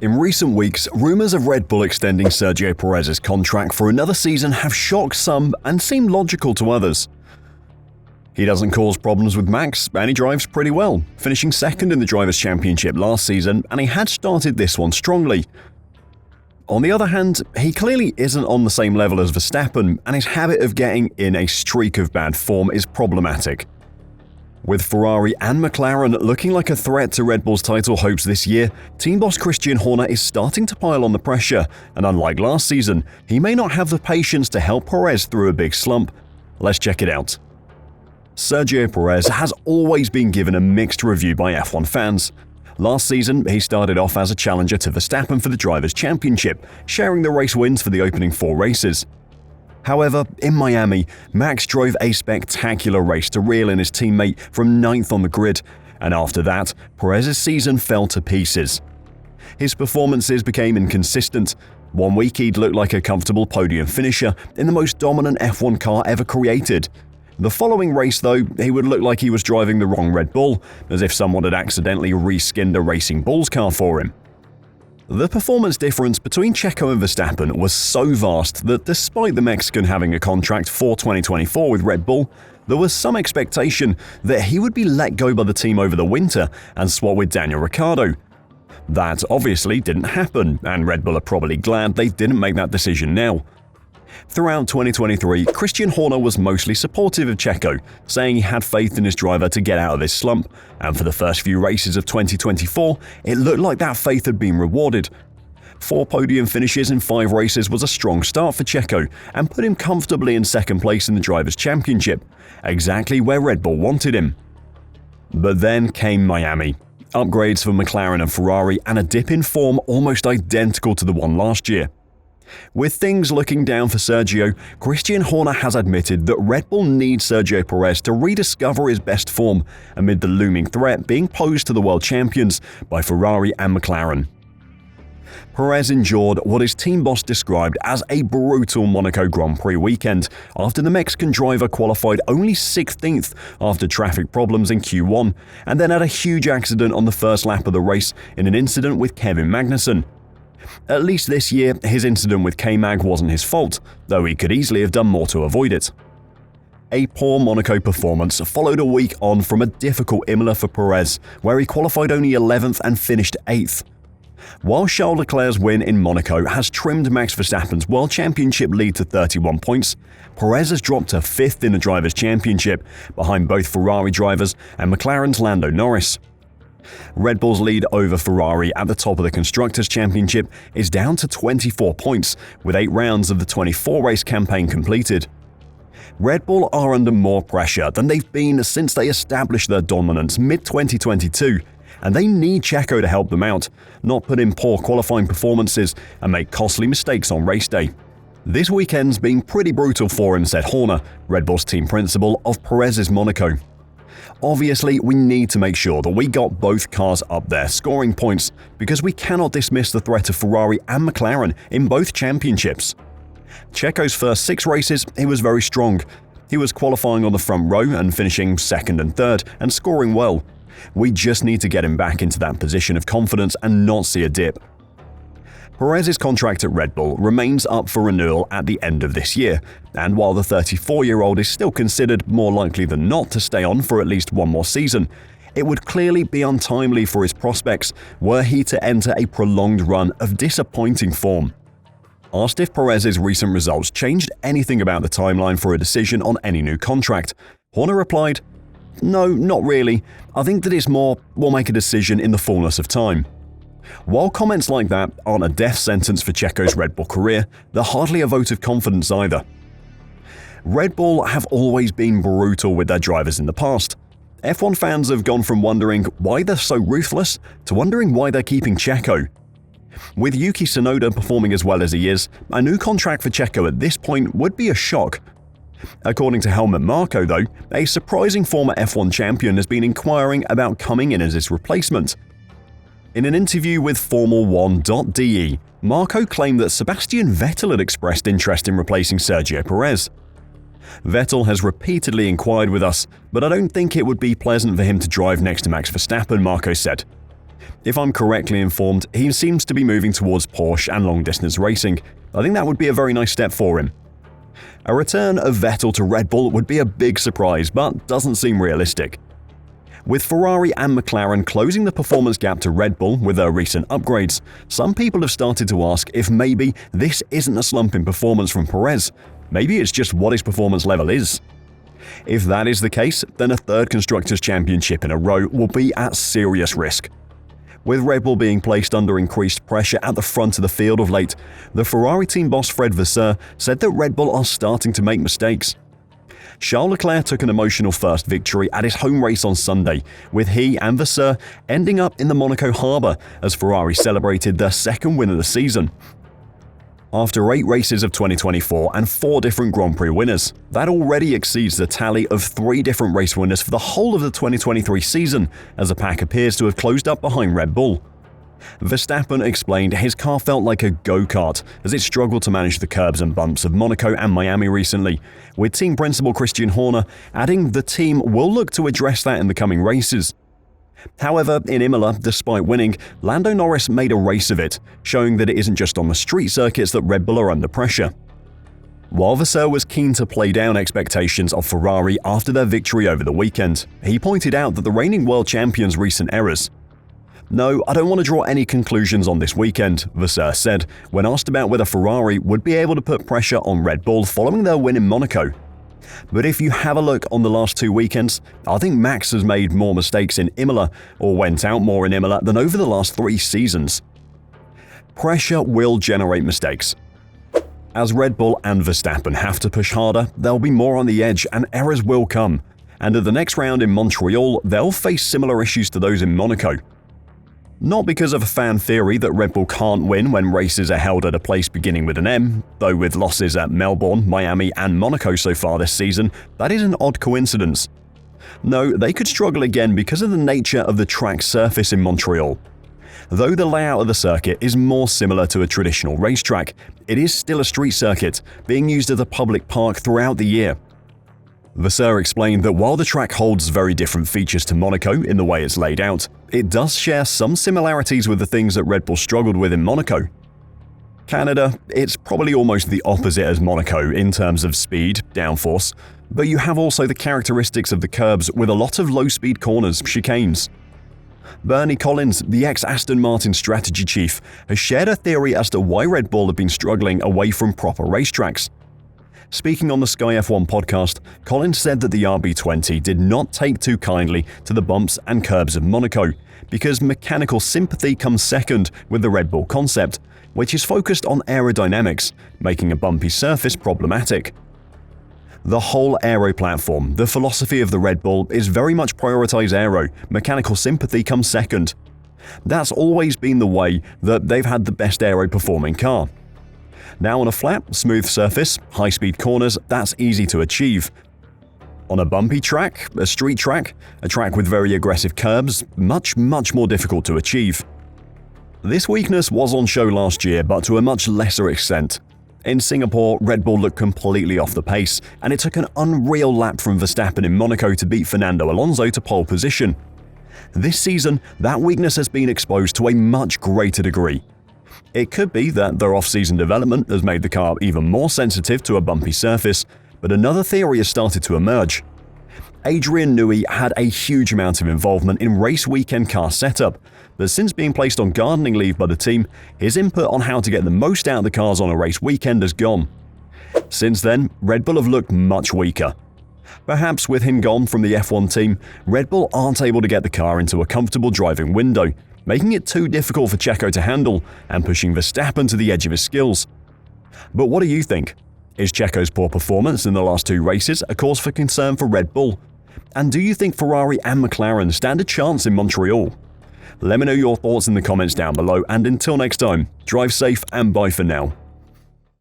In recent weeks, rumours of Red Bull extending Sergio Perez's contract for another season have shocked some and seem logical to others. He doesn't cause problems with Max, and he drives pretty well, finishing second in the Drivers' Championship last season, and he had started this one strongly. On the other hand, he clearly isn't on the same level as Verstappen, and his habit of getting in a streak of bad form is problematic. With Ferrari and McLaren looking like a threat to Red Bull's title hopes this year, team boss Christian Horner is starting to pile on the pressure, and unlike last season, he may not have the patience to help Perez through a big slump. Let's check it out. Sergio Perez has always been given a mixed review by F1 fans. Last season, he started off as a challenger to Verstappen for the Drivers' Championship, sharing the race wins for the opening 4 races. However, in Miami, Max drove a spectacular race to reel in his teammate from 9th on the grid, and after that, Perez's season fell to pieces. His performances became inconsistent. One week he'd look like a comfortable podium finisher in the most dominant F1 car ever created. The following race, though, he would look like he was driving the wrong Red Bull, as if someone had accidentally reskinned a Racing Bulls car for him. The performance difference between Checo and Verstappen was so vast that despite the Mexican having a contract for 2024 with Red Bull, there was some expectation that he would be let go by the team over the winter and swap with Daniel Ricciardo. That obviously didn't happen, and Red Bull are probably glad they didn't make that decision now. Throughout 2023, Christian Horner was mostly supportive of Checo, saying he had faith in his driver to get out of this slump, and for the first few races of 2024, it looked like that faith had been rewarded. 4 podium finishes in 5 races was a strong start for Checo and put him comfortably in second place in the Drivers' Championship, exactly where Red Bull wanted him. But then came Miami. Upgrades for McLaren and Ferrari and a dip in form almost identical to the one last year. With things looking down for Sergio, Christian Horner has admitted that Red Bull needs Sergio Perez to rediscover his best form amid the looming threat being posed to the world champions by Ferrari and McLaren. Perez endured what his team boss described as a brutal Monaco Grand Prix weekend after the Mexican driver qualified only 16th after traffic problems in Q1 and then had a huge accident on the first lap of the race in an incident with Kevin Magnussen. At least this year, his incident with K-Mag wasn't his fault, though he could easily have done more to avoid it. A poor Monaco performance followed a week on from a difficult Imola for Perez, where he qualified only 11th and finished 8th. While Charles Leclerc's win in Monaco has trimmed Max Verstappen's World Championship lead to 31 points, Perez has dropped to 5th in the Drivers' Championship, behind both Ferrari drivers and McLaren's Lando Norris. Red Bull's lead over Ferrari at the top of the Constructors' Championship is down to 24 points, with 8 rounds of the 24-race campaign completed. Red Bull are under more pressure than they've been since they established their dominance mid-2022, and they need Checo to help them out, not put in poor qualifying performances and make costly mistakes on race day. This weekend's been pretty brutal for him, said Horner, Red Bull's team principal of Perez's Monaco. Obviously, we need to make sure that we got both cars up there scoring points because we cannot dismiss the threat of Ferrari and McLaren in both championships. Checo's first 6 races, he was very strong. He was qualifying on the front row and finishing 2nd and 3rd and scoring well. We just need to get him back into that position of confidence and not see a dip. Perez's contract at Red Bull remains up for renewal at the end of this year, and while the 34-year-old is still considered more likely than not to stay on for at least one more season, it would clearly be untimely for his prospects were he to enter a prolonged run of disappointing form. Asked if Perez's recent results changed anything about the timeline for a decision on any new contract, Horner replied, "No, not really. I think that it's more, we'll make a decision in the fullness of time." While comments like that aren't a death sentence for Checo's Red Bull career, they're hardly a vote of confidence either. Red Bull have always been brutal with their drivers in the past. F1 fans have gone from wondering why they're so ruthless to wondering why they're keeping Checo. With Yuki Tsunoda performing as well as he is, a new contract for Checo at this point would be a shock. According to Helmut Marko, though, a surprising former F1 champion has been inquiring about coming in as his replacement. In an interview with Formula1.de, Marko claimed that Sebastian Vettel had expressed interest in replacing Sergio Perez. Vettel has repeatedly inquired with us, but I don't think it would be pleasant for him to drive next to Max Verstappen, Marko said. If I'm correctly informed, he seems to be moving towards Porsche and long-distance racing. I think that would be a very nice step for him. A return of Vettel to Red Bull would be a big surprise, but doesn't seem realistic. With Ferrari and McLaren closing the performance gap to Red Bull with their recent upgrades, some people have started to ask if maybe this isn't a slump in performance from Perez. Maybe it's just what his performance level is. If that is the case, then a third Constructors' Championship in a row will be at serious risk. With Red Bull being placed under increased pressure at the front of the field of late, the Ferrari team boss Fred Vasseur said that Red Bull are starting to make mistakes. Charles Leclerc took an emotional first victory at his home race on Sunday, with he and Vasseur ending up in the Monaco harbour as Ferrari celebrated their second win of the season. After 8 races of 2024 and 4 different Grand Prix winners, that already exceeds the tally of 3 different race winners for the whole of the 2023 season, as the pack appears to have closed up behind Red Bull. Verstappen explained his car felt like a go-kart as it struggled to manage the curbs and bumps of Monaco and Miami recently, with team principal Christian Horner adding the team will look to address that in the coming races. However, in Imola, despite winning, Lando Norris made a race of it, showing that it isn't just on the street circuits that Red Bull are under pressure. While Vasseur was keen to play down expectations of Ferrari after their victory over the weekend, he pointed out that the reigning world champions' recent errors. "No, I don't want to draw any conclusions on this weekend," Vasseur said, when asked about whether Ferrari would be able to put pressure on Red Bull following their win in Monaco. "But if you have a look on the last 2 weekends, I think Max has made more mistakes in Imola or went out more in Imola than over the last 3 seasons." Pressure will generate mistakes. As Red Bull and Verstappen have to push harder, they'll be more on the edge and errors will come. And at the next round in Montreal, they'll face similar issues to those in Monaco. Not because of a fan theory that Red Bull can't win when races are held at a place beginning with an M, though with losses at Melbourne, Miami and Monaco so far this season, that is an odd coincidence. No, they could struggle again because of the nature of the track surface in Montreal. Though the layout of the circuit is more similar to a traditional racetrack, it is still a street circuit, being used as a public park throughout the year. Vasseur explained that while the track holds very different features to Monaco in the way it's laid out, it does share some similarities with the things that Red Bull struggled with in Monaco. Canada, it's probably almost the opposite as Monaco in terms of speed, downforce, but you have also the characteristics of the curbs with a lot of low-speed corners, chicanes. Bernie Collins, the ex-Aston Martin strategy chief, has shared a theory as to why Red Bull have been struggling away from proper racetracks. Speaking on the Sky F1 podcast, Collins said that the RB20 did not take too kindly to the bumps and curbs of Monaco, because mechanical sympathy comes second with the Red Bull concept, which is focused on aerodynamics, making a bumpy surface problematic. The whole aero platform, the philosophy of the Red Bull, is very much prioritize aero, mechanical sympathy comes second. That's always been the way that they've had the best aero performing car. Now on a flat, smooth surface, high-speed corners, that's easy to achieve. On a bumpy track, a street track, a track with very aggressive curbs, much more difficult to achieve. This weakness was on show last year, but to a much lesser extent. In Singapore, Red Bull looked completely off the pace, and it took an unreal lap from Verstappen in Monaco to beat Fernando Alonso to pole position. This season, that weakness has been exposed to a much greater degree. It could be that their off-season development has made the car even more sensitive to a bumpy surface, but another theory has started to emerge. Adrian Newey had a huge amount of involvement in race weekend car setup, but since being placed on gardening leave by the team, his input on how to get the most out of the cars on a race weekend has gone. Since then, Red Bull have looked much weaker. Perhaps with him gone from the F1 team, Red Bull aren't able to get the car into a comfortable driving window, making it too difficult for Checo to handle and pushing Verstappen to the edge of his skills. But what do you think? Is Checo's poor performance in the last 2 races a cause for concern for Red Bull? And do you think Ferrari and McLaren stand a chance in Montreal? Let me know your thoughts in the comments down below, and until next time, drive safe and bye for now.